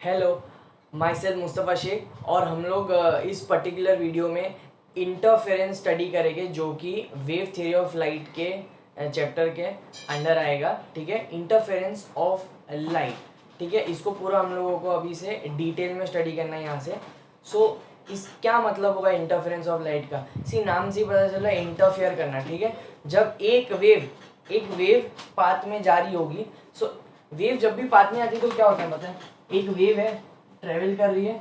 Hello, myself Mustafa Shaikh और हम लोग इस पर्टिकुलर वीडियो में इंटरफेरेंस स्टडी करेंगे जो कि वेव थ्योरी ऑफ लाइट के चैप्टर के अंडर आएगा। ठीक है, इंटरफेरेंस ऑफ लाइट। ठीक है, इसको पूरा हम लोगों को अभी से डिटेल में स्टडी करना है यहाँ से। इस क्या मतलब होगा इंटरफेरेंस ऑफ लाइट का? इसी नाम से ही पता चला, इंटरफेयर करना। ठीक है, जब एक वेव पाथ में जारी होगी। वेव जब भी पाथ में आती है तो क्या होता है पता है? एक वेव है, ट्रेवल कर रही है,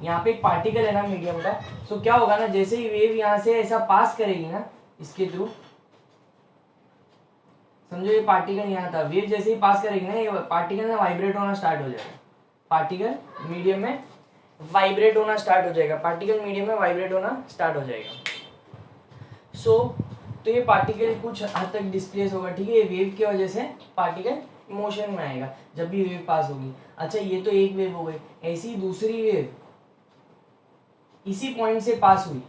यहाँ पे एक पार्टिकल है ना मीडियम का। क्या होगा ना, जैसे ही वेव यहाँ से ऐसा पास करेगी ना इसके थ्रू, समझो ये पार्टिकल यहाँ था, वेव जैसे ही पास करेगी ना ये पार्टिकल ना वाइब्रेट होना स्टार्ट हो जाएगा। पार्टिकल मीडियम में वाइब्रेट होना स्टार्ट हो जाएगा। तो ये पार्टिकल कुछ हद तक डिस्प्लेस होगा। ठीक है, ये वेव की वजह से पार्टिकल मोशन में आएगा जब भी वेव पास होगी। अच्छा, ये तो एक वेव हो गई, ऐसी दूसरी वेव इसी पॉइंट से पास हुई।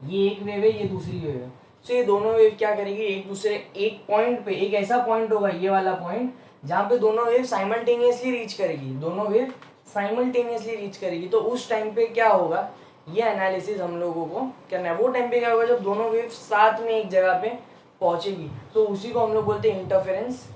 ये एक वेव है, ये दूसरी वेव है। ये दोनों वेव क्या करेगी, एक दूसरे एक पॉइंट पे, एक ऐसा पॉइंट होगा ये वाला पॉइंट जहाँ पे दोनों वेव साइमल्टेनियसली रीच करेगी। तो उस टाइम पे क्या होगा, ये एनालिसिस हम लोगों को करना है। वो टाइम पे क्या होगा जब दोनों वेव साथ में एक जगह पे पहुंचेगी, तो उसी को हम लोग बोलते हैं इंटरफेरेंस।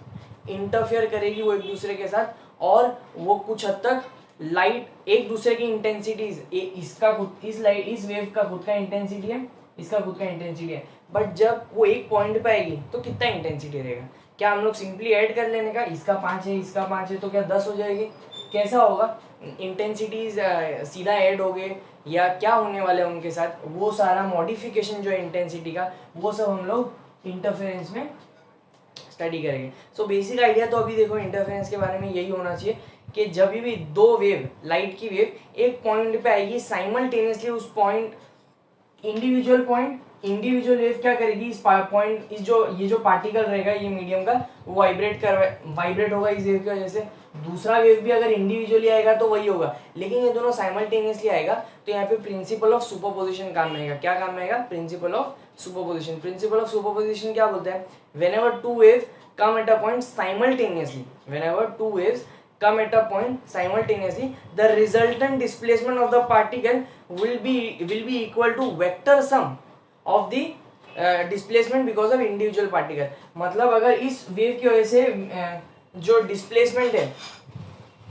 इंटरफेयर करेगी वो एक दूसरे के साथ, और वो कुछ हद तक लाइट एक दूसरे की इंटेंसिटीज, इस वेव का खुद का इंटेंसिटी है, इसका खुद का इंटेंसिटी है। बट जब वो एक पॉइंट पे आएगी तो कितना इंटेंसिटी रहेगा? क्या हम लोग सिंपली ऐड कर लेने का, इसका 5 है, इसका 5 है, तो क्या 10 हो जाएगी? कैसा होगा? इंटेंसिटीज सीधा ऐड हो गए या क्या होने वाला है उनके साथ, वो सारा मॉडिफिकेशन जो है इंटेंसिटी का, वो सब हम लोग इंटरफेरेंस में स्टडी करेंगे। बेसिक आइडिया तो अभी देखो इंटरफेरेंस के बारे में यही होना चाहिए कि जब भी दो वेव, लाइट की वेव एक पॉइंट पे आएगी साइमल्टेनियसली, उस पॉइंट इंडिविजुअल वेव क्या करेगी, इस पॉइंट, ये जो पार्टिकल रहेगा ये मीडियम का, वो वाइब्रेट होगा इस वेव की वजह से। दूसरा वेव भी अगर इंडिविजुअली आएगा तो वही होगा, लेकिन ये दोनों साइमल्टेनियसली आएगा तो यहाँ पे प्रिंसिपल ऑफ सुपरपोजिशन काम में आएगा। क्या काम में आएगा? प्रिंसिपल ऑफ सुपरपोजिशन क्या बोलते हैं? whenever two waves come at a point simultaneously, the resultant displacement of the particle will be equal to vector sum of the displacement because of individual particle। मतलब अगर इस वेव की वजह से जो डिस्प्लेसमेंट है,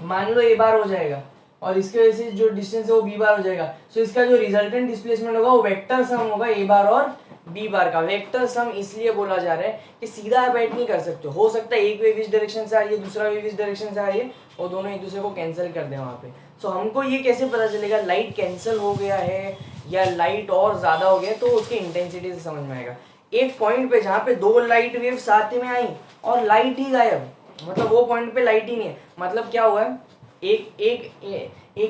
मान लो ए बार हो जाएगा, और इसकी वजह से जो डिस्टेंस है वो बी बार हो जाएगा। इसका जो रिजल्टेंट डिस्प्लेसमेंट होगा वो वेक्टर सम होगा ए बार और बी बार का। वेक्टर सम इसलिए बोला जा रहा है कि सीधा आप ऐड नहीं कर सकते हो सकता है एक वेव इस डायरेक्शन से आ रही है, दूसरा वेव इस डायरेक्शन से आ रही है, और दोनों एक दूसरे को कैंसिल कर दे वहाँ पे। हमको ये कैसे पता चलेगा लाइट कैंसिल हो गया है या लाइट और ज्यादा हो गया? तो उसकी इंटेंसिटी से समझ में आएगा। एक पॉइंट पे जहाँ पे दो लाइट वेव साथ में आई और लाइट ही गायब, मतलब वो पॉइंट पे लाइट ही नहीं है, मतलब क्या हुआ है, एक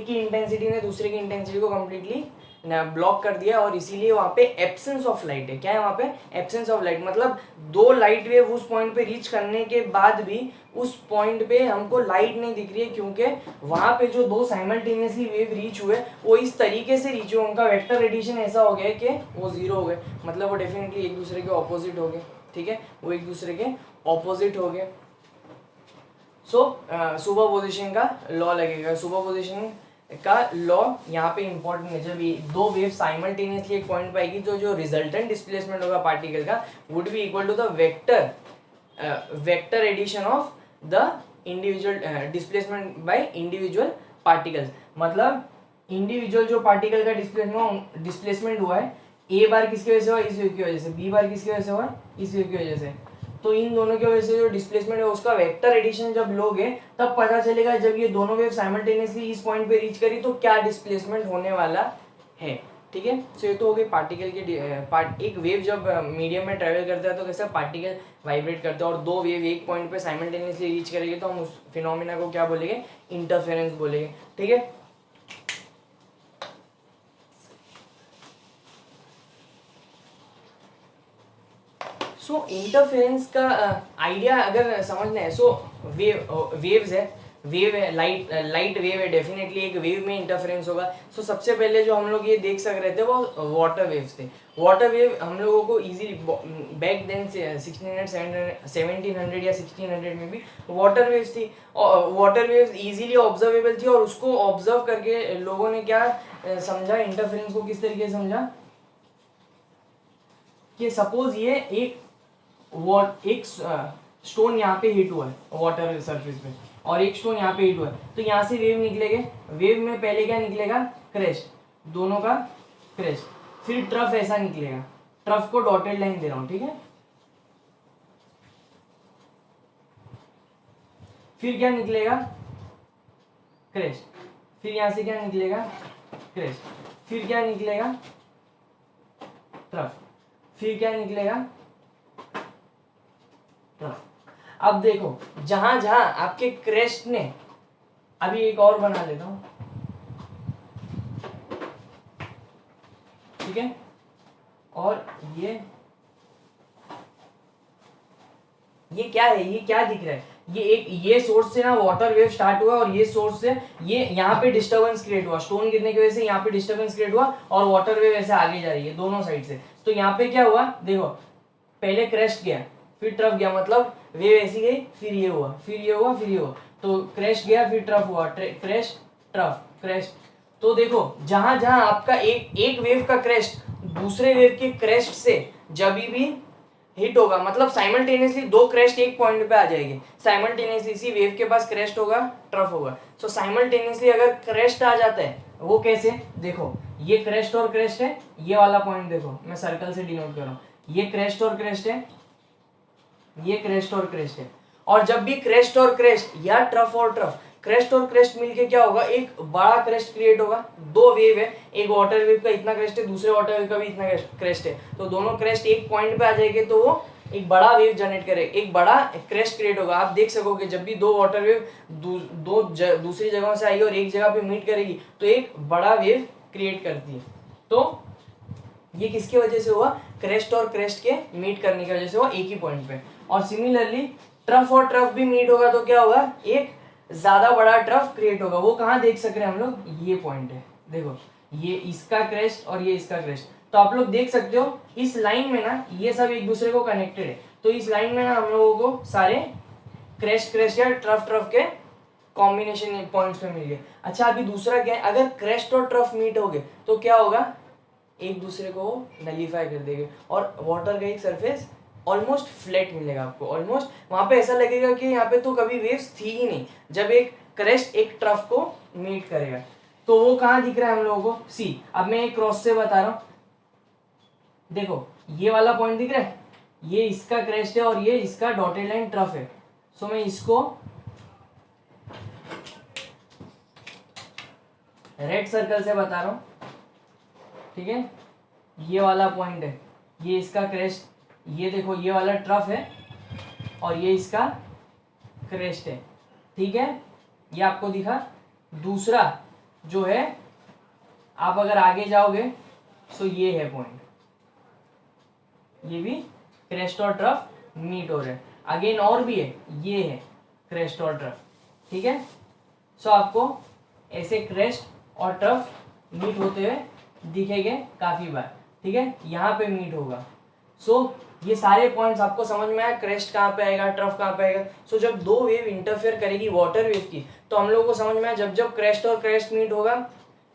की इंटेंसिटी ने दूसरे की इंटेंसिटी को कंप्लीटली ब्लॉक कर दिया, और इसीलिए वहां पे एब्सेंस ऑफ लाइट है। क्या है वहां पे? Absence of light. मतलब दो लाइट वेव उस पॉइंट पे रीच करने के बाद भी उस पॉइंट पे हमको लाइट नहीं दिख रही है, क्योंकि वहां पे जो दो साइमल्टेनियसली वेव रीच हुए वो इस तरीके से रीच हुए, उनका वेक्टर रेडिएशन ऐसा हो गया कि वो जीरो हो गए, मतलब वो डेफिनेटली एक दूसरे के ऑपोजिट हो गए। ठीक है, वो एक दूसरे के ऑपोजिट हो गए। सुपरपोजिशन का लॉ लगेगा। सुपरपोजिशन का लॉ यहाँ पे इंपॉर्टेंट है। जब दो वेव साइमल्टेनियसली एक पॉइंट पे आएगी तो जो रिजल्टेंट डिस्प्लेसमेंट होगा पार्टिकल का would be equal to the vector addition of the individual displacement by individual particles. मतलब इंडिविजुअल जो पार्टिकल का डिस्प्लेसमेंट हुआ है, ए बार किसकी वजह से हुआ? इस वेव की वजह से। बी बार किसकी वजह से हुआ? इस वेव की वजह से। तो इन दोनों की वजह से जो डिस्प्लेसमेंट है उसका वेक्टर एडिशन जब लोगे तब पता चलेगा, जब ये दोनों वेव साइमल्टेनियसली इस पॉइंट पे रीच करी तो क्या डिस्प्लेसमेंट होने वाला है। ठीक है, ये तो हो गई पार्टिकल के एक वेव जब मीडियम में ट्रेवल करता है तो कैसा पार्टिकल वाइब्रेट करता है, और दो वेव एक पॉइंट पे साइमल्टेनियसली रीच करेंगे तो हम उस फिनोमिना को क्या बोलेंगे? इंटरफेरेंस बोलेंगे। ठीक है, इंटरफेरेंस का आइडिया अगर समझना है, वेव्स है। वेव है, लाइट वेव है, डेफिनेटली एक वेव में इंटरफेरेंस होगा। सो सबसे पहले जो हम लोग ये देख सक रहे थे वो वाटर वेव्स थे। वाटर वेव हम लोगों को इजीली बैक देन से 1600 1700 या 1600 में भी वाटर वेव्स थी, और वाटर वेव्स इजीली ऑब्जर्वेबल थी, और उसको ऑब्जर्व करके लोगों ने क्या समझा, इंटरफेरेंस को किस तरीके से समझा कि सपोज ये एक स्टोन यहाँ पे हिट हुआ है वाटर सरफेस पे, और एक स्टोन यहाँ पे हिट हुआ है, तो यहाँ से वेव निकलेगा। वेव में पहले क्या निकलेगा, क्रेस्ट, दोनों का क्रेस्ट, फिर ट्रफ ऐसा निकलेगा। ट्रफ को डॉटेड लाइन दे रहा हूँ, ठीक है। फिर क्या निकलेगा, क्रेस्ट, फिर यहाँ से क्या निकलेगा, क्रेस्ट, फिर क्या निकलेगा, ट्रफ, फिर क्या निकलेगा, ट्रफ। अब देखो जहां जहां आपके क्रेस्ट ने, अभी एक और बना लेता हूं, ठीक है, और ये क्या है, ये क्या दिख रहा है, ये सोर्स से ना वाटर वेव स्टार्ट हुआ, और ये सोर्स से ये यहाँ पे डिस्टर्बेंस क्रिएट हुआ, स्टोन गिरने की वजह से यहाँ पे डिस्टर्बेंस क्रिएट हुआ, और वाटर वेव ऐसे आगे जा रही है दोनों साइड से। तो यहाँ पे क्या हुआ, देखो पहले क्रेस्ट गया, फिर ट्रफ गया, मतलब वेव ऐसी गई, फिर ये हुआ, फिर ये हुआ, फिर ये हुआ, तो क्रेस्ट गया, फिर ट्रफ हुआ, क्रेस्ट ट्रफ क्रेस्ट। तो देखो जहां जहां आपका एक वेव का क्रेस्ट दूसरे वेव के क्रेस्ट से जब भी हिट होगा, मतलब साइमल्टेनियसली दो क्रेस्ट एक पॉइंट पे आ जाएंगे, साइमल्टेनियसली इसी वेव के पास क्रेस्ट होगा, ट्रफ होगा। सो साइमल्टेनियसली अगर क्रेस्ट आ जाता है, वो कैसे, देखो ये क्रेस्ट और क्रेस्ट है, ये वाला पॉइंट देखो मैं सर्कल से डिनोट कर रहा हूँ, ये क्रेस्ट और क्रेस्ट है, ये क्रेस्ट और क्रेस्ट है, और जब भी क्रेस्ट और क्रेस्ट या ट्रफ और ट्रफ, क्रेस्ट और क्रेस्ट मिलके क्या होगा, एक बड़ा क्रेस्ट क्रिएट होगा। दो वेव है, एक वाटर वेव का इतना क्रेस्ट है, दूसरे वाटर वेव का भी इतना क्रेस्ट है, तो दोनों क्रेस्ट एक पॉइंट पे आ जाएंगे, तो वो एक बड़ा वेव जनरेट करेगा, एक बड़ा क्रेस्ट क्रिएट होगा। आप देख सकोगे जब भी दो वाटर वेव दूसरी जगहों से आई और एक जगह पे मीट करेगी, तो एक बड़ा वेव क्रिएट करती है। तो ये किसकी वजह से हुआ, क्रेस्ट और क्रेस्ट के मीट करने की वजह से हुआ एक ही पॉइंट पे। और सिमिलरली ट्रफ और ट्रफ भी मीट होगा, तो क्या होगा, एक ज्यादा बड़ा ट्रफ क्रिएट होगा। वो कहाँ देख सक रहे हैं हम लोग, ये पॉइंट है, देखो ये इसका क्रेस्ट और ये इसका क्रेस्ट, तो आप लोग देख सकते हो इस लाइन में ना ये सब एक दूसरे को कनेक्टेड है, तो इस लाइन में ना हम लोगों को सारे क्रेस्ट क्रेस्ट या ट्रफ ट्रफ के कॉम्बिनेशन पॉइंट्स पे मिल गए। अच्छा अभी दूसरा क्या है, अगर क्रेस्ट और ट्रफ मीट हो गए तो क्या होगा, एक दूसरे को नलीफाई कर देंगे, और वाटर का एक सरफेस ऑलमोस्ट फ्लैट मिलेगा आपको, ऑलमोस्ट वहां पे ऐसा लगेगा कि यहाँ पे तो कभी वेव्स थी ही नहीं, जब एक क्रेस्ट एक ट्रफ को मीट करेगा। तो वो कहाँ दिख रहा है हम लोगों को, सी, अब मैं एक क्रॉस से बता रहा हूँ, देखो ये वाला पॉइंट दिख रहा है, ये इसका क्रेस्ट है और ये इसका डॉटेड लाइन ट्रफ है। सो मैं इसको रेड सर्कल से बता रहा हूँ, ठीक है, ये वाला पॉइंट है, ये इसका क्रेस्ट, ये देखो ये वाला ट्रफ है और ये इसका क्रेस्ट है, ठीक है, ये आपको दिखा। दूसरा जो है, आप अगर आगे जाओगे तो ये है पॉइंट, ये भी क्रेस्ट और ट्रफ मीट हो रहे हैं। अगेन और भी है, ये है क्रेस्ट और ट्रफ, ठीक है। सो आपको ऐसे क्रेस्ट और ट्रफ मीट होते हुए दिखेंगे काफी बार, ठीक है, यहाँ पे मीट होगा। सो ये सारे पॉइंट्स आपको समझ में आया, क्रेस्ट कहाँ पे आएगा, ट्रफ कहाँ पे आएगा। सो जब दो वेव इंटरफेयर करेगी वाटर वेव की, तो हम लोगों को समझ में आया जब जब क्रेस्ट और क्रेस्ट मीट होगा,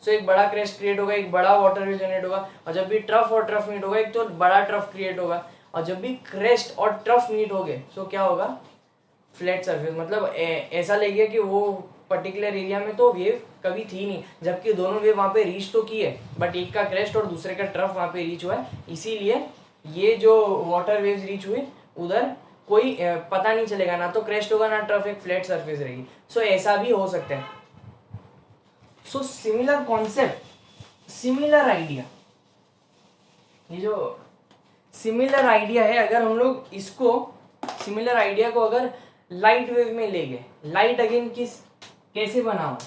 सो एक बड़ा क्रेस्ट क्रिएट होगा, एक बड़ा वाटर वेव जनरेट होगा, और जब भी ट्रफ और ट्रफ मीट होगा, एक तो बड़ा ट्रफ क्रिएट होगा, और जब भी क्रेस्ट और ट्रफ मीट हो गए, सो क्या होगा, फ्लैट सरफेस, मतलब ऐसा लगेगा कि वो पर्टिकुलर एरिया में तो वेव कभी थी नहीं, जबकि दोनों वेव वहां पे रीच तो की है, बट एक का क्रेस्ट और दूसरे का ट्रफ वहां पे रीच हुआ है, इसीलिए ये जो वाटर वेव्स रीच हुई उधर कोई पता नहीं चलेगा, ना तो क्रेस्ट होगा ना ट्रफ, एक फ्लैट सरफेस रहेगी। सो ऐसा भी हो सकता है। So similar concept, similar idea, ये जो सिमिलर आइडिया है, अगर हम लोग इसको सिमिलर आइडिया को अगर लाइट वेव में ले गए, लाइट अगेन कैसे बना हुआ,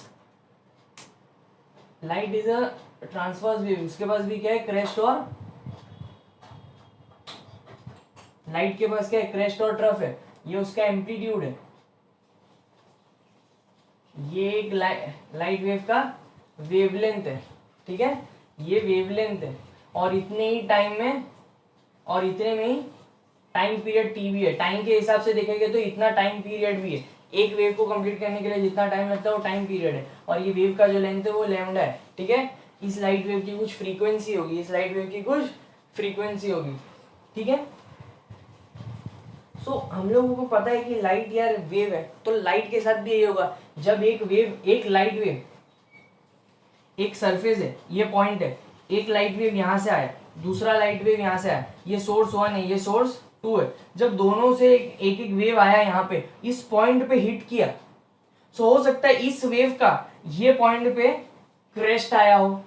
light is a transverse wave, उसके पास भी क्या है, क्रेस्ट और, लाइट के पास क्या है, क्रेस्ट और ट्रफ है, ये उसका एम्पलीट्यूड है, ये एक लाइट वेव का वेवलेंथ है, ठीक है, ये वेवलेंथ है, और इतने ही टाइम में और इतने में ही टाइम पीरियड टी भी है। टाइम के हिसाब से देखेंगे तो इतना टाइम पीरियड भी है, एक वेव को कंप्लीट करने के लिए जितना टाइम लगता है वो टाइम पीरियड है, और ये वेव का जो लेंथ है वो लैम्डा है, ठीक है। इस लाइट वेव की कुछ फ्रीक्वेंसी होगी, इस लाइट वेव की कुछ फ्रीक्वेंसी होगी, ठीक है। सो हम लोगों को पता है कि लाइट यार वेव है, तो लाइट के साथ भी यही होगा। जब एक वेव, एक लाइट वेव, एक सरफेस है, ये पॉइंट है, एक लाइट वेव यहाँ से आया, दूसरा लाइट वेव यहाँ से आया, ये सोर्स 1 है, ये सोर्स 2 है, जब दोनों से एक एक वेव आया यहाँ पे, इस पॉइंट पे हिट किया, सो हो सकता है इस वेव का ये पॉइंट पे क्रेस्ट आया हो,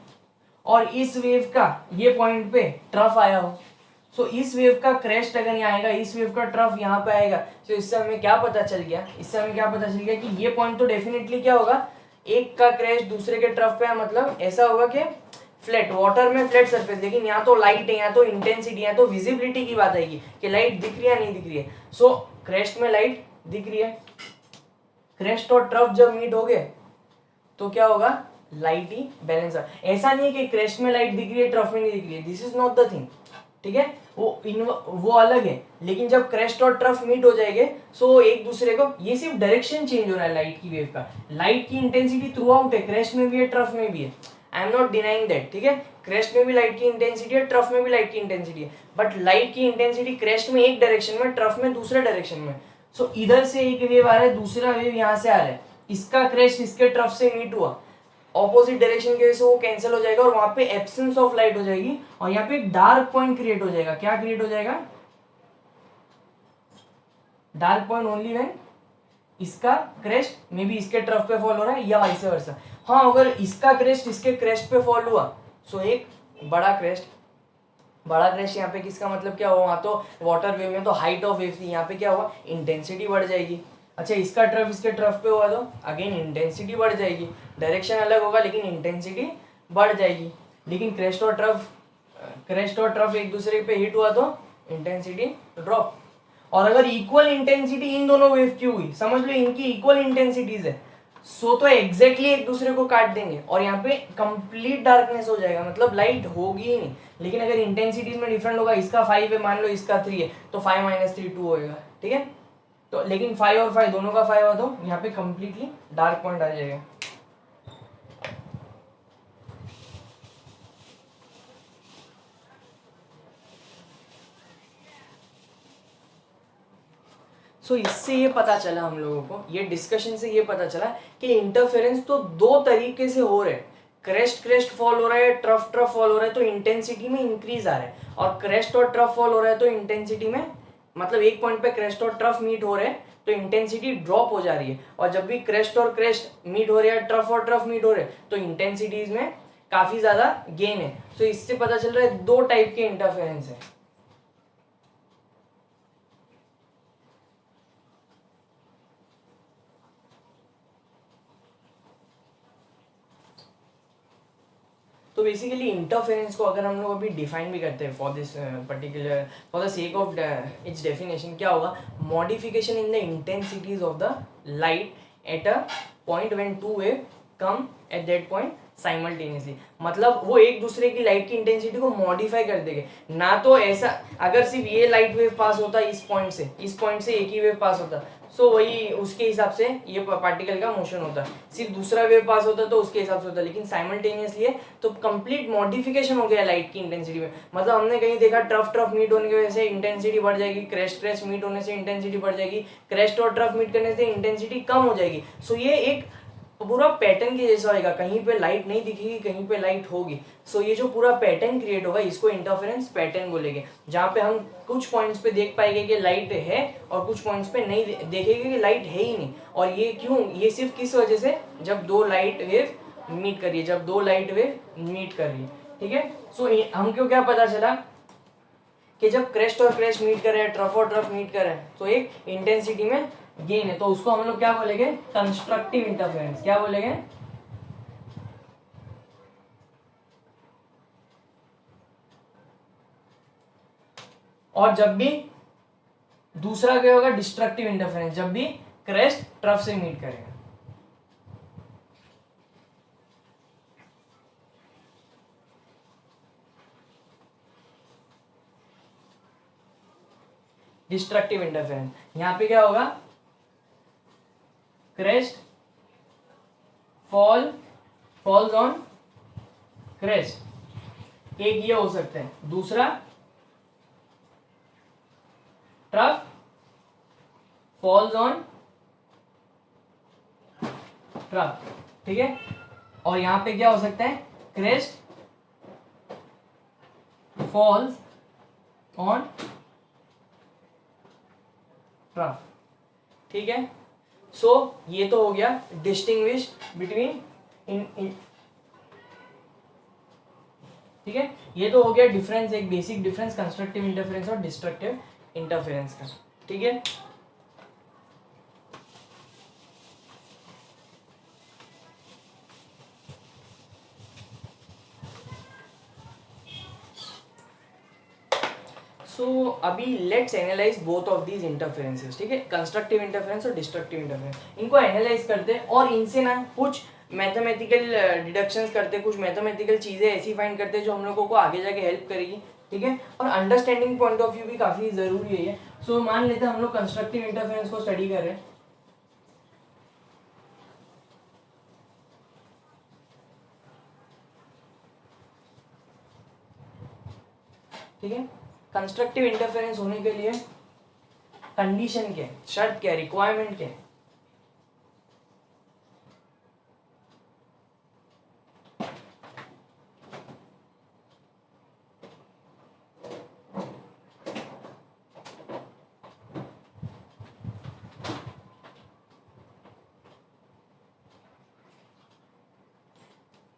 और इस वेव का ये पॉइंट पे ट्रफ आया हो। सो इस वेव का क्रेस्ट अगर यहाँ आएगा, इस वेव का ट्रफ यहाँ पे आएगा, तो इससे हमें क्या पता चल गया, इससे हमें क्या पता चल गया कि ये पॉइंट तो डेफिनेटली क्या होगा, एक का क्रेस्ट दूसरे के ट्रफ पे है, मतलब ऐसा होगा कि फ्लैट, वाटर में फ्लैट सरफेस, लेकिन यहाँ तो लाइट है, यहाँ तो इंटेंसिटी, यहाँ तो विजिबिलिटी की बात आएगी कि लाइट दिख रही है नहीं दिख रही है। सो क्रेस्ट में लाइट दिख रही है, क्रेस्ट और ट्रफ जब मीट हो गए तो क्या होगा, लाइट ही बैलेंस। ऐसा नहीं है कि क्रेस्ट में लाइट दिख रही है ट्रफ में नहीं दिख रही है, this is not the thing, ठीक है, वो अलग है। लेकिन जब क्रेस्ट और ट्रफ मीट हो जाएंगे, सो एक दूसरे को, ये सिर्फ डायरेक्शन चेंज हो रहा है लाइट की वेव का, लाइट की इंटेंसिटी थ्रू आउट है, क्रेस्ट में भी है ट्रफ में भी है, I am not denying that, ठीक है। क्रेस्ट में भी लाइट की इंटेंसिटी है, ट्रफ में भी लाइट की इंटेंसिटी है, बट लाइट की इंटेंसिटी क्रेस्ट में एक डायरेक्शन में, ट्रफ में दूसरे डायरेक्शन में। सो इधर से एक वेव आ रहा है, दूसरा वेव यहाँ से आ रहा है, इसका क्रेस्ट इसके ट्रफ से मीट हुआ, ऑपोजिट डायरेक्शन की वजह से वो कैंसिल हो जाएगा, और वहां पे एब्सेंस ऑफ लाइट हो जाएगी, और यहाँ पे एक डार्क पॉइंट क्रिएट हो जाएगा। क्या क्रिएट हो जाएगा, डार्क पॉइंट ओनली व्हेन इसका क्रेस्ट मे बी इसके ट्रफ पे फॉल हो रहा है, या वाइस वर्सा। हाँ, अगर इसका क्रेस्ट इसके क्रेस्ट पे फॉल हुआ, सो एक बड़ा क्रेस्ट यहाँ पे किसका मतलब क्या हुआ, वहां तो वाटर वेव में तो हाइट ऑफ वेव थी, यहाँ पे क्या हुआ, इंटेंसिटी बढ़ जाएगी। अच्छा, इसका ट्रफ इसके ट्रफ पे हुआ तो अगेन इंटेंसिटी बढ़ जाएगी, डायरेक्शन अलग होगा लेकिन इंटेंसिटी बढ़ जाएगी। लेकिन क्रेस्ट और ट्रफ एक दूसरे पे हिट हुआ तो इंटेंसिटी ड्रॉप। और अगर इक्वल इंटेंसिटी इन दोनों वेव की हुई, समझ लो इनकी इक्वल इंटेंसिटीज है, सो तो एग्जैक्टली एक दूसरे को काट देंगे, और यहाँ पे कंप्लीट डार्कनेस हो जाएगा, मतलब लाइट होगी ही नहीं। लेकिन अगर इंटेंसिटीज में डिफरेंट होगा, इसका 5 है मान लो, इसका 3 है, तो 5 - 3 2 होगा, ठीक है। तो लेकिन 5 और 5 दोनों का 5 हो तो यहाँ पे कंप्लीटली डार्क पॉइंट आ जाएगा। सो इससे ये पता चला हम लोगों को, ये डिस्कशन से ये पता चला कि इंटरफेरेंस तो दो तरीके से हो रहे हैं, क्रेस्ट फॉल हो रहा है, ट्रफ फॉल हो रहा है, तो इंटेंसिटी में इंक्रीज आ रहा है, और क्रेस्ट और ट्रफ फॉल हो रहा है तो इंटेंसिटी में, मतलब एक पॉइंट पे क्रेस्ट और ट्रफ मीट हो रहे हैं तो इंटेंसिटी ड्रॉप हो जा रही है, और जब भी क्रेस्ट और क्रेस्ट मीट हो रहे हैं, ट्रफ और ट्रफ मीट हो रहे हैं, तो इंटेंसिटीज में काफी ज्यादा गेन है। सो इससे पता चल रहा है दो टाइप के इंटरफेरेंस है। तो बेसिकली इंटरफेरेंस को अगर हम लोग अभी डिफाइन भी करते हैं for this particular, for the sake of its definition, क्या होगा, modification in the intensities of the light at a point when two wave come at that point simultaneously. मतलब वो एक दूसरे की लाइट की इंटेंसिटी को मॉडिफाई कर देंगे, ना तो ऐसा अगर सिर्फ ये लाइट वेव पास होता इस पॉइंट से एक ही वेव पास होता, सो वही उसके हिसाब से ये पार्टिकल का मोशन होता, सिर्फ दूसरा वेव पास होता तो उसके हिसाब से होता, लेकिन साइमल्टेनियसली है तो कंप्लीट मॉडिफिकेशन हो गया लाइट की इंटेंसिटी में। मतलब हमने कहीं देखा ट्रफ मीट होने की वजह से इंटेंसिटी बढ़ जाएगी, क्रेस्ट मीट होने से इंटेंसिटी बढ़ जाएगी, क्रेस्ट और ट्रफ मीट करने से इंटेंसिटी कम हो जाएगी। सो ये एक पूरा पैटर्न के जैसा होगा, कहीं पे लाइट नहीं दिखेगी, कहीं पे लाइट होगी। सो ये जो पूरा पैटर्न क्रिएट होगा इसको इंटरफेरेंस पैटर्न बोलेंगे, जहाँ पे हम कुछ पॉइंट्स पे देख पाएंगे कि लाइट है और कुछ पॉइंट्स पे नहीं देखेंगे कि लाइट है ही नहीं। और ये क्यों, ये सिर्फ किस वजह से, जब दो लाइट वेव मीट कर रही है, ठीक है। सो हमको क्या पता चला कि जब क्रेस्ट और क्रेस्ट मीट कर रहे हैं, ट्रफ और ट्रफ मीट कर रहे हैं, तो एक इंटेंसिटी में गेन है, तो उसको हम लोग क्या बोलेंगे, कंस्ट्रक्टिव इंटरफेरेंस। क्या बोलेंगे, और जब भी दूसरा क्या होगा, डिस्ट्रक्टिव इंटरफेरेंस, जब भी क्रेस्ट ट्रफ से मीट करेगा। Destructive interference. यहाँ पे क्या होगा, क्रेस्ट फॉल्स ऑन क्रेस्ट, एक ये हो सकता है। दूसरा ट्रफ फॉल्स ऑन ट्रफ, ठीक है। और यहां पे क्या हो सकता है, क्रेस्ट फॉल्स ऑन ट्रफ, ठीक है। सो ये तो हो गया डिस्टिंग्विश बिटवीन ठीक है, ये तो हो गया डिफरेंस, एक बेसिक डिफरेंस कंस्ट्रक्टिव इंटरफेरेंस और डिस्ट्रक्टिव इंटरफेरेंस का, ठीक है। सो अभी let's analyse both of these interferences, ठीक है, कंस्ट्रक्टिव इंटरफेरेंस और डिस्ट्रक्टिव इंटरफेरेंस। इनको एनालाइज करते हैं और इनसे ना कुछ मैथमेटिकल डिडक्शंस करते हैं, कुछ मैथमेटिकल चीजें ऐसी फाइंड करते हैं जो हम लोगों को आगे जाके हेल्प करेगी, ठीक है। और अंडरस्टैंडिंग पॉइंट ऑफ व्यू भी काफी जरूरी है। सो मान लेते हैं हम लोग कंस्ट्रक्टिव इंटरफेरेंस को स्टडी कर रहे हैं, ठीक है। कंस्ट्रक्टिव इंटरफेरेंस होने के लिए कंडीशन क्या है, शर्त क्या है, रिक्वायरमेंट क्या है?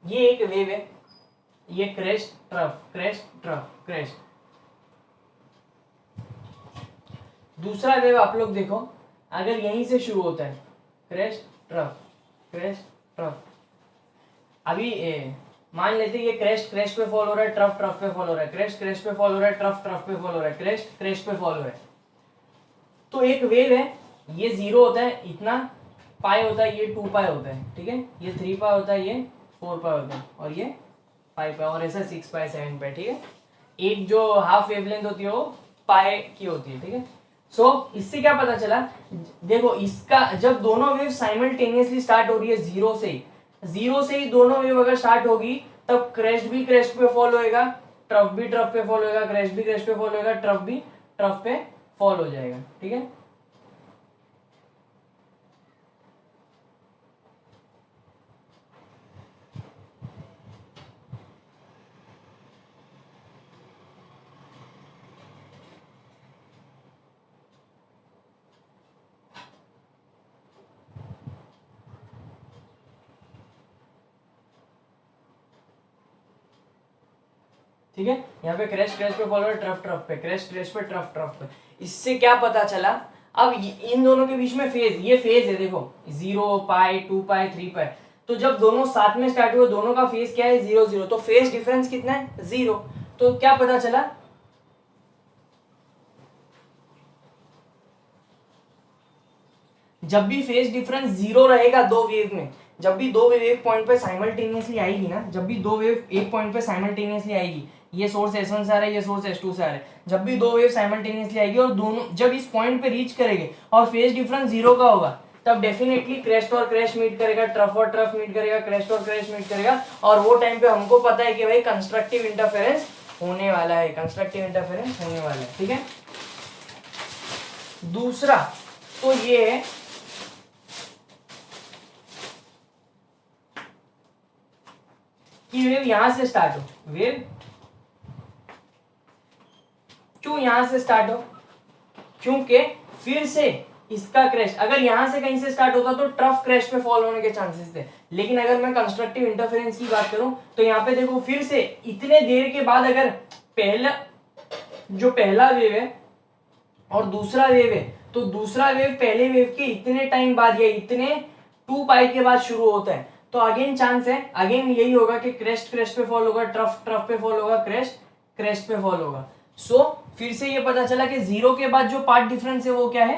ये एक वेव है, ये crest trough crest trough crest. दूसरा वेव आप लोग देखो, अगर यहीं से शुरू होता है, क्रेस्ट ट्रफ, अभी मान लेते हैं ये क्रेस्ट क्रेस्ट पे फॉल हो रहा है, ट्रफ ट्रफ पे फॉल हो रहा है, क्रेस्ट क्रेस्ट पे फॉल हो रहा है, ट्रफ ट्रफ पे फॉल हो रहा है, क्रेस्ट क्रेस्ट पे फॉल हो रहा है। तो एक वेव है, ये 0 होता है, इतना पाई होता है, ये 2 पाई होता है, ठीक है, ये 3 पाई होता है, ये 4 पाई होता है, और ये 5 पाई, और ऐसा 6 पाई 7 पाई, ठीक है। एक जो हाफ वेवलेंथ होती है वो पाई की होती है, ठीक है। सो इससे क्या पता चला, देखो इसका जब दोनों वेव साइमल्टेनियसली स्टार्ट हो रही है जीरो से ही दोनों वेव अगर स्टार्ट होगी, तब क्रेस्ट भी क्रेस्ट पे फॉल होएगा, ट्रफ भी ट्रफ पे फॉल होएगा, क्रेस्ट भी क्रेस्ट पे फॉल होएगा, ट्रफ भी ट्रफ पे फॉल हो जाएगा, ठीक है। ठीक है, यहाँ पे क्रेस्ट क्रेस्ट पे फॉलो ट्रफ ट्रफ पे, क्रेस्ट क्रेस्ट पे ट्रफ ट्रफ पे। इससे क्या पता चला, अब इन दोनों के बीच में फेज, ये फेज है देखो, 0 पाई 2 पाई 3 पाई। तो जब दोनों साथ में स्टार्ट हुए, दोनों का फेज क्या है, 0 0, तो फेज डिफरेंस कितना है, 0। तो क्या पता चला, जब भी फेज डिफरेंस 0 रहेगा दो वेव में, जब भी दो वेव एक पॉइंट पे साइमल्टेनियसली आएगी ना, जब भी दो वेव एक पॉइंट पे साइमल्टेनियसली आएगी, ये सोर्स S1 से आ रहा है, ये सोर्स S2 से आ रहा है, जब भी दो वेव साइमल्टेनियसली आएगी और दोनों जब इस पॉइंट पे रीच करेंगे और फेज डिफरेंस 0 का होगा, तब डेफिनेटली क्रेस्ट और क्रेस्ट मीट करेगा, ट्रफ और ट्रफ मीट करेगा, क्रेस्ट और क्रेस्ट मीट करेगा। और वो टाइम पे हमको पता है कि भाई कंस्ट्रक्टिव इंटरफेरेंस होने वाला है, कंस्ट्रक्टिव इंटरफेरेंस होने वाला है, ठीक है। दूसरा तो ये है कि वेव यहां से स्टार्ट हो, वेव क्यों यहां से स्टार्ट हो, क्योंकि फिर से इसका क्रेस्ट अगर यहां से कहीं से स्टार्ट होता तो ट्रफ क्रेस्ट पे फॉल होने के चांसेस थे। लेकिन अगर मैं कंस्ट्रक्टिव इंटरफेरेंस की बात करूं तो यहाँ पे देखो, फिर से इतने देर के बाद अगर पहला वेव है और दूसरा वेव है, तो दूसरा वेव पहले वेव के इतने टाइम बाद या इतने 2 पाई के बाद शुरू होता है, तो अगेन चांस है, अगेन यही होगा कि क्रेस्ट क्रेस्ट पे फॉल होगा, ट्रफ ट्रफ पे फॉल होगा, क्रेस्ट क्रेस्ट पे फॉल होगा। सो फिर से ये पता चला कि 0 के बाद जो पार्ट डिफरेंस है वो क्या है,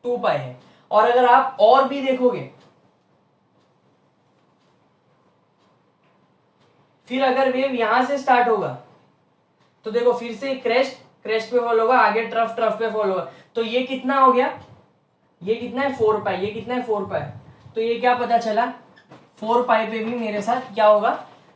2 पाई है। और अगर आप और भी देखोगे, फिर अगर वेव यहां से स्टार्ट होगा तो देखो फिर से क्रेस्ट क्रेस्ट पे फॉल होगा, आगे ट्रफ पे फॉल होगा। तो ये कितना हो गया, ये कितना है 4 पाई, ये कितना है 4 पाई। तो ये क्या पता चला 4 पाई पे भी मेरे साथ क्या होगा,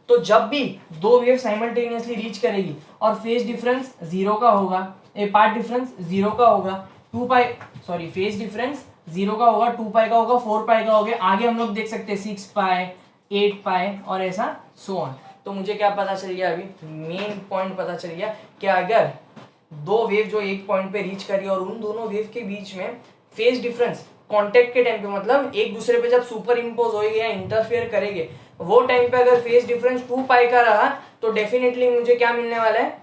तो जब भी दो वेव साइमल्टेनियसली रीच करेगी और फेज डिफरेंस 0 का होगा, पार्ट डिफरेंस 0 का होगा, 2 पाई सॉरी फेज डिफरेंस 0 का होगा, 2 पाई का होगा, 4 पाई का होगा, आगे हम लोग देख सकते हैं 6 पाई 8 पाई और ऐसा सो ऑन। तो मुझे क्या पता चल गया, अभी मेन पॉइंट पता चल गया कि अगर दो वेव जो एक पॉइंट पे रीच करी और उन दोनों वेव के बीच में फेज डिफरेंस कांटेक्ट के टाइम पे, मतलब एक दूसरे पे जब सुपर इम्पोज होएंगे या इंटरफेयर करेंगे, वो टाइम पे अगर फेज डिफरेंस 2 पाई का रहा तो डेफिनेटली मुझे क्या मिलने वाला है,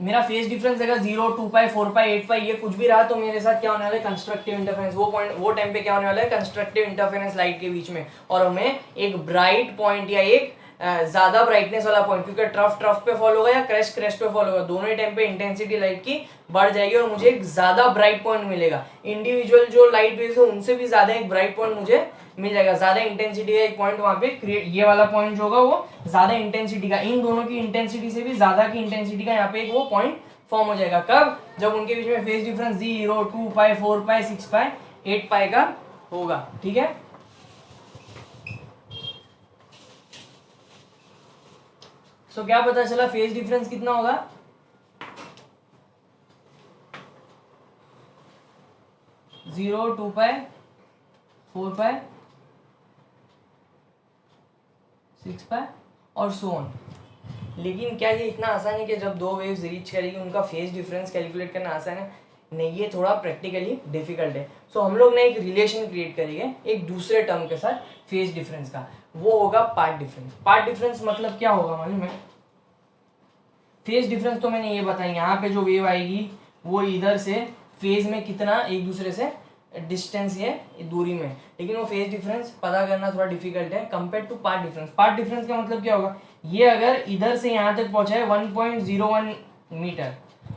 मेरा फेज डिफरेंस अगर 0 2 पाई 4 पाई 8 पाई ये कुछ भी रहा तो मेरे साथ क्या होने वाला है, कंस्ट्रक्टिव इंटरफेरेंस। वो टाइम पे क्या होने वाला है, कंस्ट्रक्टिव इंटरफेरेंस लाइट के बीच में, और हमें एक ब्राइट पॉइंट या एक ज्यादा ब्राइटनेस वाला पॉइंट, क्योंकि ट्रफ पे फॉल होगा या क्रेस्ट पे फॉल होगा, दोनों ही टाइम पे इंटेंसिटी लाइट की बढ़ जाएगी और मुझे एक ज्यादा ब्राइट पॉइंट मिलेगा। इंडिविजुअल जो लाइट वेव्स है उनसे भी ज्यादा एक ब्राइट पॉइंट मुझे मिल जाएगा, ज्यादा इंटेंसिटी का एक पॉइंट वहां पे क्रिएट, ये वाला पॉइंट जो होगा वो ज्यादा इंटेंसिटी का, इन दोनों की इंटेंसिटी से भी ज्यादा की इंटेंसिटी का यहाँ पे एक वो पॉइंट फॉर्म हो जाएगा। कब, जब उनके बीच में फेज डिफरेंस 0 2 पाई 4 पाई 6 पाई 8 पाई का होगा। ठीक है, सो क्या पता चला, फेज डिफरेंस कितना होगा, 0 2 पाई 4 पाई 6 पाई और सो ऑन। लेकिन क्या ये इतना आसान है कि जब दो वेव्स रीच करेगी उनका फेज डिफरेंस कैलकुलेट करना आसान है? नहीं, ये थोड़ा प्रैक्टिकली डिफिकल्ट है। सो हम लोग ना एक रिलेशन क्रिएट करेंगे एक दूसरे टर्म के साथ फेज डिफरेंस का, वो होगा पार्ट डिफरेंस। पार्ट डिफरेंस मतलब क्या होगा मालूम है, फेज डिफरेंस तो मैंने ये बताया, यहाँ पे जो वेव आएगी वो इधर से फेज में कितना एक दूसरे से डिस्टेंस है दूरी में, लेकिन वो फेज डिफरेंस पता करना थोड़ा डिफिकल्ट है compare to path difference. Path difference का मतलब क्या होगा, ये अगर इधर से यहाँ तक पहुंचा है 1.01 मीटर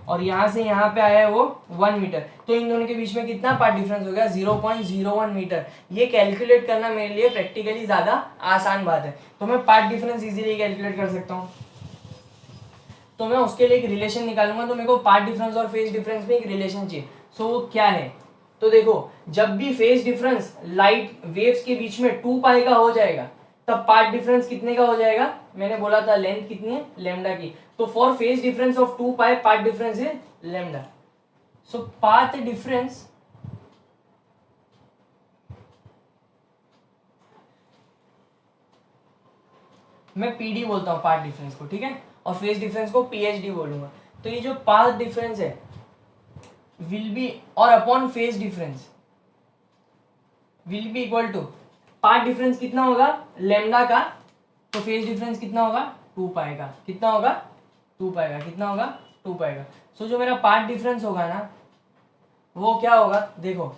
और यहाँ से यहाँ पे आया है वो 1 मीटर, तो इन दोनों के बीच में कितना पार्ट डिफरेंस हो गया, 0.01 मीटर। ये कैलकुलेट करना मेरे लिए प्रैक्टिकली ज्यादा आसान बात है, तो मैं पार्ट डिफरेंस इजीली कैलकुलेट कर सकता हूँ। तो मैं उसके लिए एक रिलेशन निकालूंगा, तो मेरे को पार्ट डिफरेंस और फेज डिफरेंस में एक रिलेशन चाहिए। सो वो क्या है, तो देखो जब भी फेज डिफरेंस लाइट वेव्स के बीच में 2 पाई का हो जाएगा तब पार्ट डिफरेंस कितने का हो जाएगा, मैंने बोला था लेंथ कितनी है, लैम्डा की। तो for phase difference of 2 pi path difference is lambda. So path difference मैं पीडी बोलता हूं पार्ट डिफरेंस को, ठीक है, और फेज डिफरेंस को पीएचडी बोलूंगा। तो ये जो पाथ डिफरेंस है विल बी और upon phase difference will be equal to path difference कितना होगा लैम्डा का, तो फेज डिफरेंस कितना होगा 2 पाई का, कितना होगा 2 पाई का, कितना होगा 2 पाई का। सो जो मेरा पार्ट डिफरेंस होगा ना वो क्या होगा, देखो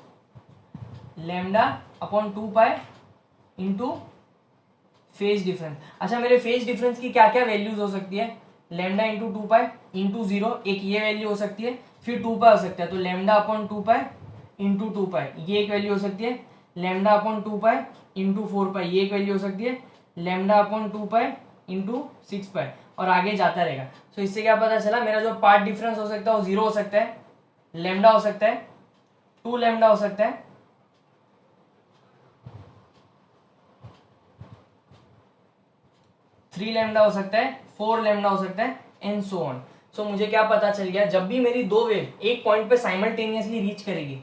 lambda upon 2 pi into phase difference. अच्छा, मेरे फेज डिफरेंस की क्या क्या वैल्यूज हो सकती है, लैम्डा इंटू 2 पाई इंटू 0, एक ये वैल्यू हो सकती है, फिर 2 पाई हो सकता है, तो लैम्डा अपॉन 2 पाई इंटू 2 पाई ये एक वैल्यू हो सकती है, लैम्डा अपॉन 2 पाई इंटू 4 पाई ये एक वैल्यू हो सकती है, लैम्डा अपॉन 2 पाई इंटू 6 पाई और आगे जाता रहेगा। तो इससे क्या पता चला, मेरा जो पार्ट डिफरेंस हो सकता है वो 0 हो सकता है, लैम्डा हो सकता है, 2 लैम्डा हो सकता है, 3 लैम्डा हो सकता है, 4 लैम्डा हो सकता है एंड सो ऑन। सो मुझे क्या पता चल गया, जब भी मेरी दो वेव एक पॉइंट पे साइमल्टेनियसली रीच करेगी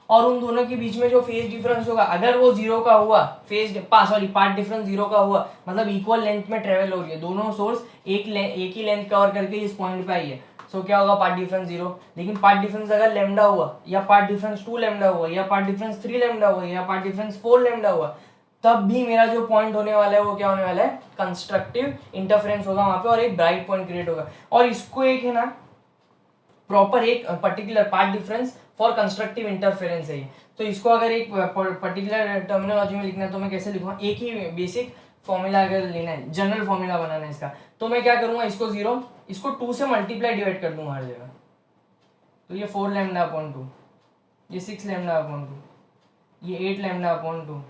और उन दोनों के बीच में जो फेज डिफरेंस होगा अगर वो 0 का हुआ, पार्ट डिफरेंस 0 का हुआ, मतलब इक्वल लेंथ में ट्रेवल हो रही है, दोनों सोर्स एक ही लेंथ कवर करके इस पॉइंट पे आई है, सो क्या होगा पार्ट डिफरेंस 0। लेकिन पार्ट डिफरेंस अगर लैम्डा हुआ या पार्ट डिफरेंस 2 लैम्डा हुआ या पार्ट डिफरेंस 3 लैम्डा हुआ या पार्ट डिफरेंस 4 लैम्डा हुआ, तब भी मेरा जो पॉइंट होने वाला है वो क्या होने वाला है, कंस्ट्रक्टिव इंटरफेरेंस होगा वहां पे और एक ब्राइट पॉइंट क्रिएट होगा। और इसको एक है ना प्रॉपर एक particular path difference for constructive interference है ये। तो इसको अगर एक पर्टिकुलर टर्मिनोलॉजी में लिखना है तो मैं कैसे लिखूंगा, एक ही बेसिक फॉर्मूला अगर लेना है, जनरल फॉर्मूला बनाना है इसका, तो मैं क्या करूंगा, इसको 0 इसको 2 से मल्टीप्लाई डिवाइड कर दूंगा हर जगह, तो ये 4 लैम्डा अपॉन 2, ये 6 लैम्डा अपॉन 2, ये 8 lambda upon 2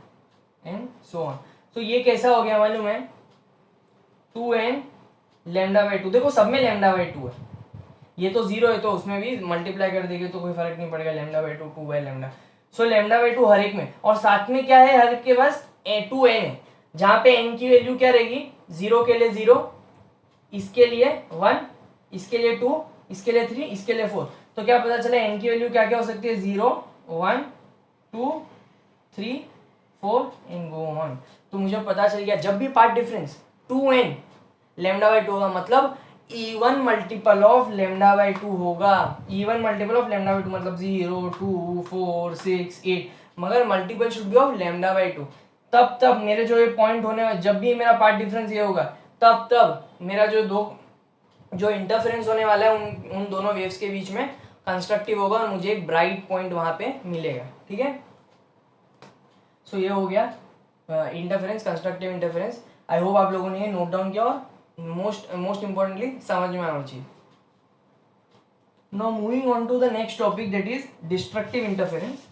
and so on. तो ये कैसा हो गया मालूम है, 2 एन लैम्डा बाई 2, देखो सब में लैम्डा बाई 2 है, ये तो 0 है तो उसमें भी मल्टीप्लाई कर देंगे तो कोई फर्क नहीं पड़ेगा, lambda by 2 2 by lambda. So lambda by 2 हर एक में, और साथ में क्या है, हर एक के पास 2n है, जहां पे n की वैल्यू क्या रहेगी, 0 के लिए 0, इसके लिए 1, इसके लिए 2, इसके लिए 3, इसके लिए 4। तो क्या पता चला n की वैल्यू क्या क्या हो सकती है, 0 1 2 3 4 एंड गो ऑन। तो मुझे पता चल गया जब भी path difference 2n lambda by 2 होगा, मतलब even multiple of lambda by 2 होगा। Even multiple of lambda by 2 मतलब 0 2 4 6 8, मगर multiple should be of lambda by 2। तब मेरे जो ये पॉइंट होने, जब भी मेरा पार्ट डिफरेंस ये होगा, तब मेरा जो इंटरफेरेंस होने वाला है उन दोनों वेव्स के बीच में कंस्ट्रक्टिव होगा और मुझे एक ब्राइट पॉइंट वहां पे मिलेगा। ठीक है, सो ये हो गया interference, constructive interference. I hope आप लोगों ने ये नोट डाउन किया और मोस्ट इंपॉर्टेंटली समझ में आना चाहिए। Now moving on to the next topic, that is destructive interference.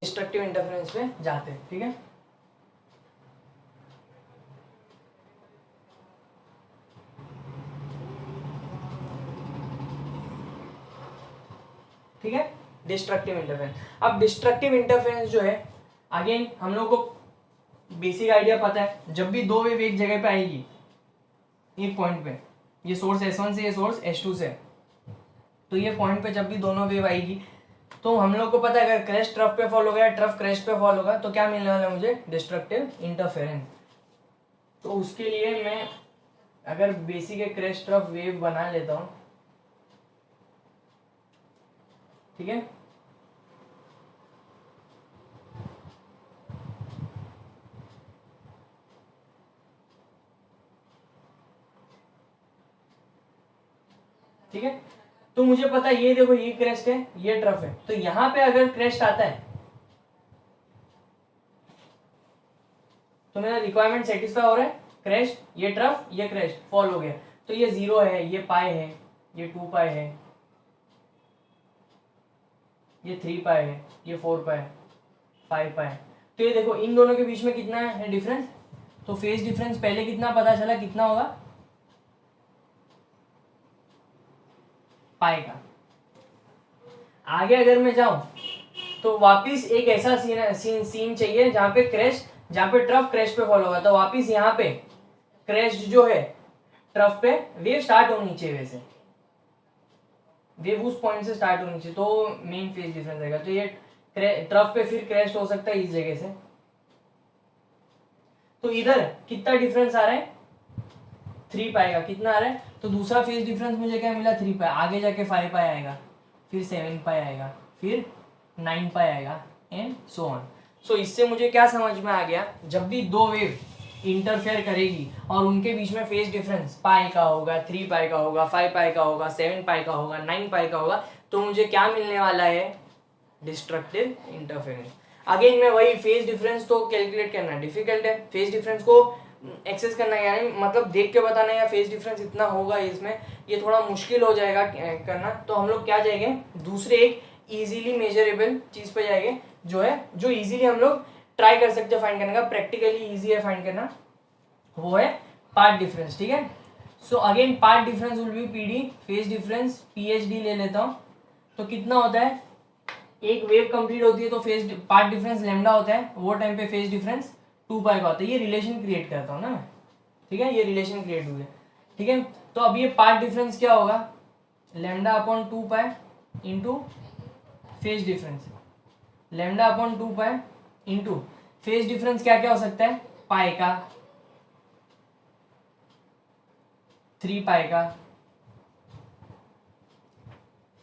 Destructive interference पे जाते हैं। ठीक है, ठीक है, डिस्ट्रक्टिव इंटरफेरेंस। अब डिस्ट्रक्टिव इंटरफेरेंस जो है, अगेन हम लोग को बेसिक आइडिया पता है, जब भी दो वेव एक जगह पे आएगी, एक पॉइंट पे, ये सोर्स S1 से, ये सोर्स S2 से, तो ये पॉइंट पे जब भी दोनों वेव आएगी, तो हम लोग को पता है अगर क्रेस्ट ट्रफ पे फॉल होगा या ट्रफ क्रेस्ट पे फॉल होगा तो क्या मिलने वाला है मुझे, डिस्ट्रक्टिव इंटरफेरेंस। तो उसके लिए मैं अगर बेसिक एक क्रेस्ट ट्रफ वेव बना लेता हूं, ठीक है, ठीक है, तो मुझे पता है ये देखो, ये क्रेस्ट है, ये ट्रफ है, तो यहां पे अगर क्रेस्ट आता है तो मेरा रिक्वायरमेंट सेटिस्फाई हो रहा है, क्रेस्ट, ये ट्रफ, ये क्रेस्ट फॉल हो गया, तो ये 0 है, ये पाई है, ये 2 पाई है, ये 3 पाई है, ये 4 पाई, 5 पाई। तो ये देखो इन दोनों के बीच में कितना है डिफरेंस, तो फेज डिफरेंस पहले कितना पता चला, कितना होगा, पाई का। आगे अगर मैं जाऊं तो वापिस एक ऐसा सीन चाहिए जहां पे क्रेस्ट, जहां पे ट्रफ क्रेस्ट पे फॉलो होगा, तो वापिस यहाँ पे क्रेस्ट जो है ट्रफ पे, वेव स्टार्ट होनी चाहिए, वैसे वेव उस पॉइंट से स्टार्ट होनी चाहिए, तो मेन फेज डिफरेंस रहेगा। तो ये ट्रफ पे फिर क्रेस्ट हो सकता है इस जगह से, तो इधर कितना डिफरेंस आ रहा है, 3 पाई का, कितना आ रहा है, तो दूसरा फेज डिफरेंस मुझे क्या मिला, 3 पाई, आगे जाके 5 पाई आएगा, फिर 7 पाई आएगा, फिर 9 पाई आएगा, एंड सो ऑन। सो इससे मुझे क्या समझ में आ गया, जब भी दो वेव इंटरफेयर करेगी और उनके बीच में फेज डिफरेंस पाई का होगा, 3 पाई का होगा, 5 पाई का होगा, 7 पाई का होगा, 9 पाई का होगा, तो मुझे क्या मिलने वाला है, डिस्ट्रक्टिव इंटरफेरेंस। अगेन मैं वही, फेज डिफरेंस तो कैलकुलेट करना डिफिकल्ट है, फेज डिफरेंस को एक्सेस करना, यानी मतलब देख के बताना या फेज डिफरेंस इतना होगा इसमें, ये थोड़ा मुश्किल हो जाएगा करना। तो हम लोग क्या जाएंगे, दूसरे एक इजीली मेजरेबल चीज पे जाएंगे, जो इजीली हम लोग ट्राई कर सकते हैं फाइंड करने का, प्रैक्टिकली इजी है फाइंड करना, वो है पार्ट डिफरेंस। ठीक है, so again path difference will B PD, phase difference PhD ले लेता हूं, तो कितना होता है, एक वेव कंप्लीट होती है तो फेज पार्ट डिफरेंस लैम्डा होता है, वो टाइम पे फेज डिफरेंस 2 पाई का होता है। ये रिलेशन क्रिएट करता हूँ ना मैं, ठीक है, ये रिलेशन क्रिएट हुई है। ठीक है, तो अब ये पार्ट डिफरेंस क्या होगा, lambda upon 2 pi into phase difference, lambda upon 2 pi into phase difference क्या क्या हो सकता है, पाई का, 3 पाई का,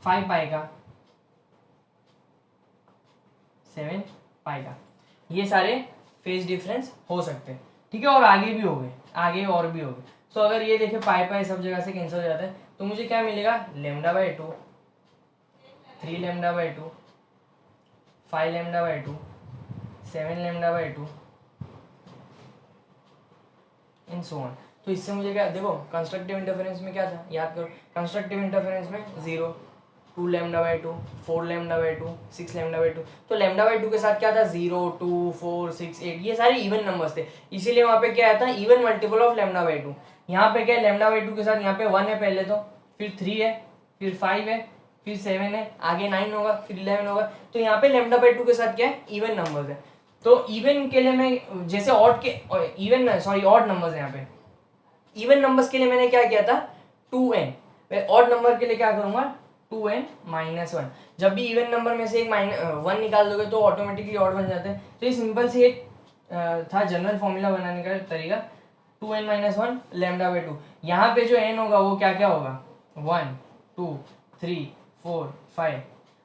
5 पाई का, 7 पाई का, ये सारे फेज डिफरेंस हो सकते हैं। ठीक है, और आगे भी हो गए, आगे और भी हो गए। सो अगर ये देखे पाई पाई सब जगह से कैंसिल हो जाता है, तो मुझे क्या मिलेगा, lambda by 2, 3 lambda by 2, 5 lambda by 2, 7 lambda by 2, and so on. तो इससे मुझे क्या, देखो कंस्ट्रक्टिव इंटरफेरेंस में क्या था, याद करो, कंस्ट्रक्टिव इंटरफेरेंस में 0, 2 λ/2, 4 λ/2, 6 λ/2। तो λ/2 के साथ क्या था, 0, 2, 4, 6, 8, ये सारे इवन नंबर्स थे, इसीलिए वहाँ पे क्या आता, इवन मल्टीपल ऑफ λ/2। यहाँ पे क्या है, λ/2 के साथ यहाँ पे 1 है पहले, तो फिर 3 है, फिर 5 है, फिर 7 है, आगे 9 होगा, फिर 11 होगा। तो यहाँ पे λ/2 के साथ क्या है, इवन नंबर्स है। तो इवन के लिए मैं जैसे ऑड के इवन सॉरी ऑड नंबर्स है, यहाँ पे इवन नंबर्स के लिए मैंने क्या किया था 2n, मैं ऑड नंबर के लिए क्या करूंगा 2n - 1। जब भी इवन नंबर में से एक 1 निकाल दोगे तो ऑटोमेटिकली ऑड बन जाते हैं। तो ये सिंपल से एक था जनरल फॉर्मूला बनाने का तरीका, 2n - 1 λ/2। यहाँ पे जो n होगा वो क्या क्या होगा, 1, 2, 3, 4, 5।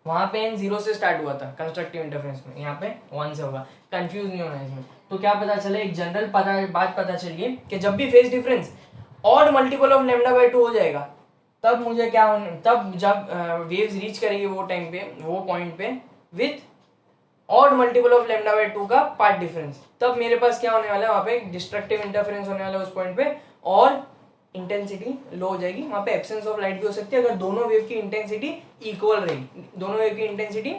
वहाँ पे n 0 से स्टार्ट हुआ था कंस्ट्रक्टिव इंटरफेरेंस में, यहाँ पे 1 से होगा। कंफ्यूज नहीं होना इसमें। तो क्या पता चले, एक जनरल बात पता चलिए कि जब भी phase difference odd multiple of λ/2 हो जाएगा, तब मुझे क्या होने, तब जब वेव्स रीच करेगी वो टाइम पे, वो पॉइंट पे विथ ऑड मल्टीपल ऑफ λ/2 का पार्ट डिफरेंस, तब मेरे पास क्या होने वाला है, वहाँ पे डिस्ट्रक्टिव इंटरफेरेंस होने वाला है उस पॉइंट पे, और इंटेंसिटी लो हो जाएगी। वहाँ पे एब्सेंस ऑफ लाइट भी हो सकती है अगर दोनों वेव की इंटेंसिटी इक्वल रही, दोनों वेव की इंटेंसिटी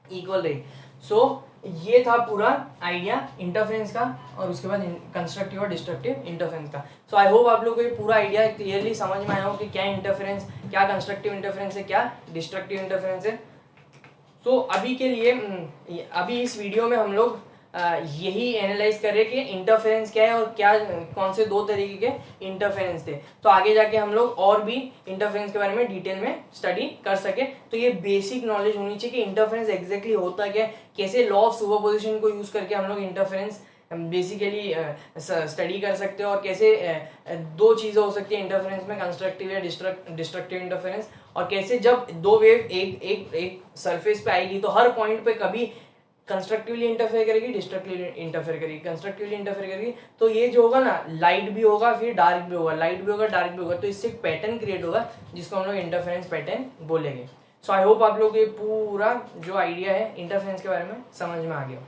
इक्वल रही। सो ये था पूरा आइडिया इंटरफेरेंस का, और उसके बाद कंस्ट्रक्टिव और डिस्ट्रक्टिव इंटरफेरेंस का। सो आई होप आप लोगों को ये पूरा आइडिया क्लियरली समझ में आया हो कि क्या इंटरफेरेंस, क्या कंस्ट्रक्टिव इंटरफेरेंस है, क्या डिस्ट्रक्टिव इंटरफेरेंस है। सो अभी के लिए, अभी इस वीडियो में हम लोग यही एनालाइज कर रहे हैं कि इंटरफेरेंस क्या है और क्या, कौन से 2 तरीके के इंटरफेरेंस थे। तो आगे जाके हम लोग और भी इंटरफेरेंस के बारे में डिटेल में स्टडी कर सके। तो ये बेसिक नॉलेज होनी चाहिए कि इंटरफेरेंस एग्जैक्टली होता क्या है, कैसे लॉ ऑफ सुपरपोजिशन को यूज करके हम लोग इंटरफेरेंस बेसिकली स्टडी कर सकते हो, और कैसे 2 चीज़ें हो सकती है इंटरफेरेंस में, कंस्ट्रक्टिव या डिस्ट्रक्टिव इंटरफेरेंस, और कैसे जब 2 वेव एक सरफेस पे आएगी तो हर पॉइंट पे कभी कंस्ट्रक्टिवली इंटरफेयर करेगी, डिस्ट्रक्टिवली इंटरफेयर करेगी, कंस्ट्रक्टिवली इंटरफेयर करेगी। तो ये जो होगा ना, लाइट भी होगा, फिर डार्क भी होगा, लाइट भी होगा, डार्क भी होगा, तो इससे एक पैटर्न क्रिएट होगा जिसको हम लोग इंटरफेरेंस पैटर्न बोलेंगे। सो आई होप आप लोग ये पूरा जो आइडिया है इंटरफेरेंस के बारे में समझ में आ गया।